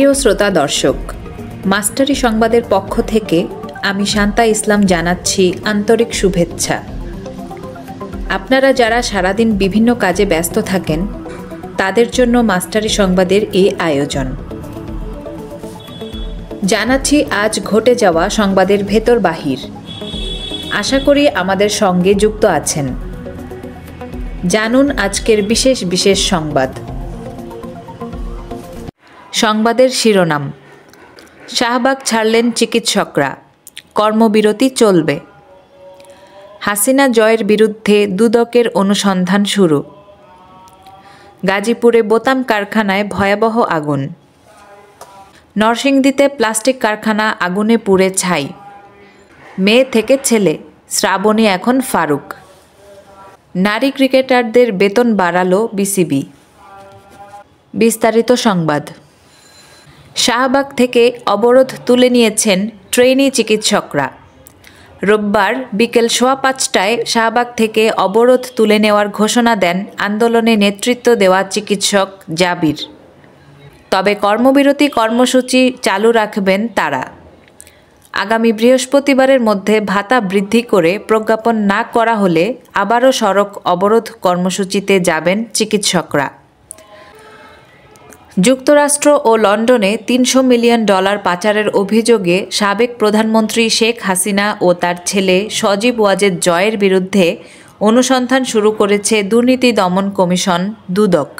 প্রিয় শ্রোতা দর্শক, মাস্টারি সংবাদের পক্ষ থেকে আমি শান্তা ইসলাম জানাচ্ছি আন্তরিক শুভেচ্ছা। আপনারা যারা সারাদিন বিভিন্ন কাজে ব্যস্ত থাকেন, তাদের জন্য মাস্টারি সংবাদের এই আয়োজন। জানাচ্ছি আজ ঘটে যাওয়া সংবাদের ভেতর বাহির। আশা করি আমাদের সঙ্গে যুক্ত আছেন। জানুন আজকের বিশেষ বিশেষ সংবাদ। সংবাদের শিরোনাম: শাহবাগ ছাড়লেন চিকিৎসকরা, কর্মবিরতি চলবে। হাসিনা জয়ের বিরুদ্ধে দুদকের অনুসন্ধান শুরু। গাজীপুরে বোতাম কারখানায় ভয়াবহ আগুন। নরসিংদীতে প্লাস্টিক কারখানা আগুনে পুড়ে ছাই। মেয়ে থেকে ছেলে, শ্রাবণী এখন ফারুক। নারী ক্রিকেটারদের বেতন বাড়ালো বিসিবি। বিস্তারিত সংবাদ। শাহবাগ থেকে অবরোধ তুলে নিয়েছেন ট্রেনি চিকিৎসকরা। রোববার বিকেল ৫:১৫টায় শাহবাগ থেকে অবরোধ তুলে নেওয়ার ঘোষণা দেন আন্দোলনে নেতৃত্ব দেওয়া চিকিৎসক জাবির। তবে কর্মবিরতি কর্মসূচি চালু রাখবেন তারা। আগামী বৃহস্পতিবারের মধ্যে ভাতা বৃদ্ধি করে প্রজ্ঞাপন না করা হলে আবারও সড়ক অবরোধ কর্মসূচিতে যাবেন চিকিৎসকরা। যুক্তরাষ্ট্র ও লন্ডনে $৩০০ মিলিয়ন পাচারের অভিযোগে সাবেক প্রধানমন্ত্রী শেখ হাসিনা ও তার ছেলে সজীব ওয়াজেদ জয়ের বিরুদ্ধে অনুসন্ধান শুরু করেছে দুর্নীতি দমন কমিশন দুদক।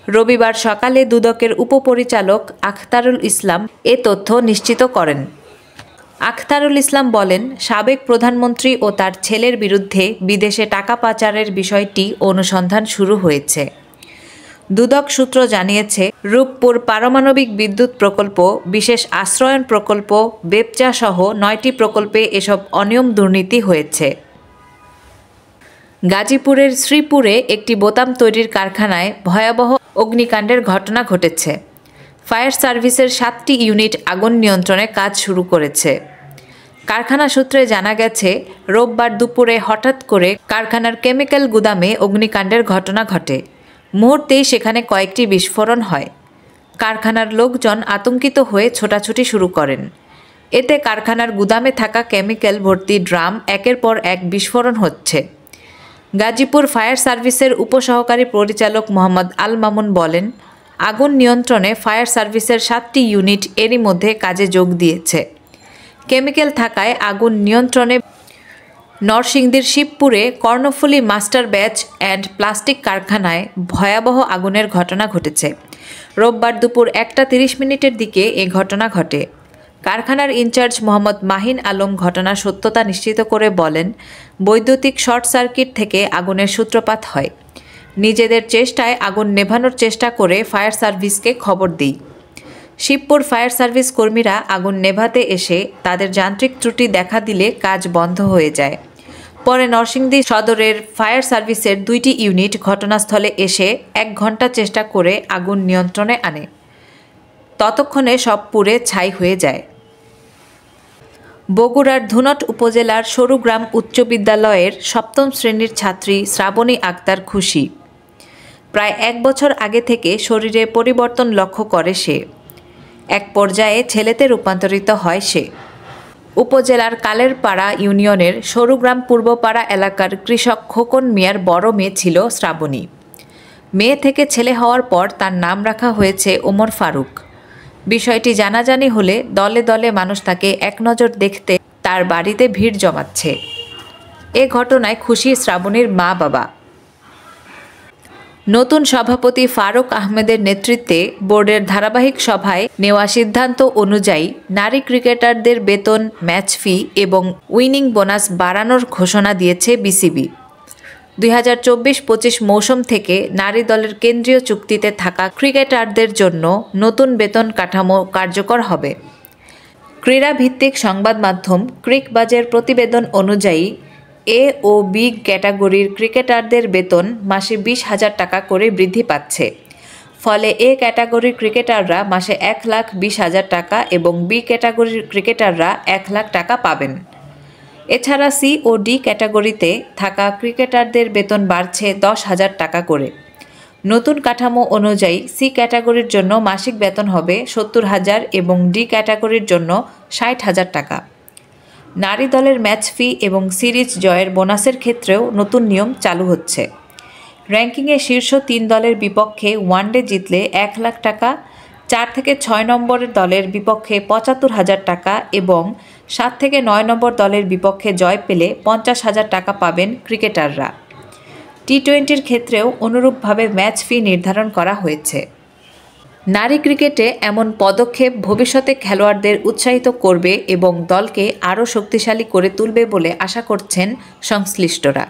রবিবার সকালে দুদকের উপপরিচালক আখতারুল ইসলাম এ তথ্য নিশ্চিত করেন। আখতারুল ইসলাম বলেন, সাবেক প্রধানমন্ত্রী ও তার ছেলের বিরুদ্ধে বিদেশে টাকা পাচারের বিষয়টি অনুসন্ধান শুরু হয়েছে। দুদক সূত্র জানিয়েছে, রূপপুর পারমাণবিক বিদ্যুৎ প্রকল্প, বিশেষ আশ্রয়ন প্রকল্প, বেপচা সহ ৯টি প্রকল্পে এসব অনিয়ম দুর্নীতি হয়েছে। গাজীপুরের শ্রীপুরে একটি বোতাম তৈরির কারখানায় ভয়াবহ অগ্নিকাণ্ডের ঘটনা ঘটেছে। ফায়ার সার্ভিসের ৭টি ইউনিট আগুন নিয়ন্ত্রণে কাজ শুরু করেছে। কারখানা সূত্রে জানা গেছে, রোববার দুপুরে হঠাৎ করে কারখানার কেমিক্যাল গুদামে অগ্নিকাণ্ডের ঘটনা ঘটে। মুহূর্তেই সেখানে কয়েকটি বিস্ফোরণ হয়। কারখানার লোকজন আতঙ্কিত হয়ে ছোটাছুটি শুরু করেন। এতে কারখানার গুদামে থাকা কেমিক্যাল ভর্তি ড্রাম একের পর এক বিস্ফোরণ হচ্ছে। গাজীপুর ফায়ার সার্ভিসের উপসহকারী পরিচালক মোহাম্মদ আল মামুন বলেন, আগুন নিয়ন্ত্রণে ফায়ার সার্ভিসের ৭টি ইউনিট এরই মধ্যে কাজে যোগ দিয়েছে। কেমিক্যাল থাকায় আগুন নিয়ন্ত্রণে। নরসিংদীর শিবপুরে Karnaphuli master batch and plastic কারখানায় ভয়াবহ আগুনের ঘটনা ঘটেছে। রোববার দুপুর ১:৩০ দিকে এ ঘটনা ঘটে। কারখানার ইনচার্জ মোহাম্মদ মাহিন আলম ঘটনার সত্যতা নিশ্চিত করে বলেন, বৈদ্যুতিক শর্ট সার্কিট থেকে আগুনের সূত্রপাত হয়। নিজেদের চেষ্টায় আগুন নেভানোর চেষ্টা করে ফায়ার সার্ভিসকে খবর দিই। শিবপুর ফায়ার সার্ভিস কর্মীরা আগুন নেভাতে এসে তাদের যান্ত্রিক ত্রুটি দেখা দিলে কাজ বন্ধ হয়ে যায়। পরে নরসিংদী সদরের ফায়ার সার্ভিসের ২টি ইউনিট ঘটনাস্থলে এসে ১ ঘণ্টা চেষ্টা করে আগুন নিয়ন্ত্রণে আনে। ততক্ষণে সব পুড়ে ছাই হয়ে যায়। বগুড়ার ধুনট উপজেলার সরুগ্রাম উচ্চ বিদ্যালয়ের ৭ম শ্রেণীর ছাত্রী শ্রাবণী আক্তার খুশি। প্রায় ১ বছর আগে থেকে শরীরে পরিবর্তন লক্ষ্য করে সে। এক পর্যায়ে ছেলেতে রূপান্তরিত হয় সে। উপজেলার কালেরপাড়া ইউনিয়নের সরুগ্রাম পূর্বপাড়া এলাকার কৃষক খোকন মিয়ার বড় মেয়ে ছিল শ্রাবণী। মেয়ে থেকে ছেলে হওয়ার পর তার নাম রাখা হয়েছে ওমর ফারুক। বিষয়টি জানাজানি হলে দলে দলে মানুষ তাকে এক নজর দেখতে তার বাড়িতে ভিড় জমাচ্ছে। এ ঘটনায় খুশি শ্রাবণীর মা বাবা। নতুন সভাপতি ফারুক আহমেদের নেতৃত্বে বোর্ডের ধারাবাহিক সভায় নেওয়া সিদ্ধান্ত অনুযায়ী নারী ক্রিকেটারদের বেতন, ম্যাচ ফি এবং উইনিং বোনাস বাড়ানোর ঘোষণা দিয়েছে বিসিবি। ২০২৪-২৫ মৌসুম থেকে নারী দলের কেন্দ্রীয় চুক্তিতে থাকা ক্রিকেটারদের জন্য নতুন বেতন কাঠামো কার্যকর হবে। ক্রীড়াভিত্তিক সংবাদ মাধ্যম ক্রিকবাজের প্রতিবেদন অনুযায়ী এ ও বি ক্যাটাগরির ক্রিকেটারদের বেতন মাসে ২০,০০০ টাকা করে বৃদ্ধি পাচ্ছে। ফলে এ ক্যাটাগরির ক্রিকেটাররা মাসে ১,২০,০০০ টাকা এবং বি ক্যাটাগরির ক্রিকেটাররা ১,০০,০০০ টাকা পাবেন। এছাড়া সি ও ডি ক্যাটাগরিতে থাকা ক্রিকেটারদের বেতন বাড়ছে ১০,০০০ টাকা করে। নতুন কাঠামো অনুযায়ী সি ক্যাটাগরির জন্য মাসিক বেতন হবে ৭০,০০০ এবং ডি ক্যাটাগরির জন্য ৬০,০০০ টাকা। নারী দলের ম্যাচ ফি এবং সিরিজ জয়ের বোনাসের ক্ষেত্রেও নতুন নিয়ম চালু হচ্ছে। র্যাঙ্কিংয়ে শীর্ষ ৩ দলের বিপক্ষে ওয়ানডে জিতলে ১ লাখ টাকা, ৪ থেকে ৬ নম্বরের দলের বিপক্ষে ৭৫,০০০ টাকা এবং ৭ থেকে ৯ নম্বর দলের বিপক্ষে জয় পেলে ৫০,০০০ টাকা পাবেন ক্রিকেটাররা। টি-20-র ক্ষেত্রেও অনুরূপভাবে ম্যাচ ফি নির্ধারণ করা হয়েছে। নারী ক্রিকেটে এমন পদক্ষেপ ভবিষ্যতে খেলোয়াড়দের উৎসাহিত করবে এবং দলকে আরও শক্তিশালী করে তুলবে বলে আশা করছেন সংশ্লিষ্টরা।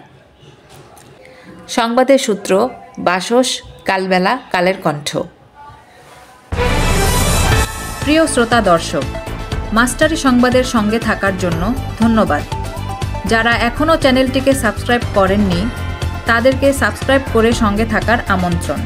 সংবাদের সূত্র, বাসস, কালবেলা, কালের কণ্ঠ। প্রিয় শ্রোতা দর্শক, মাস্টারি সংবাদের সঙ্গে থাকার জন্য ধন্যবাদ। যারা এখনও চ্যানেলটিকে সাবস্ক্রাইব করেননি তাদেরকে সাবস্ক্রাইব করে সঙ্গে থাকার আমন্ত্রণ।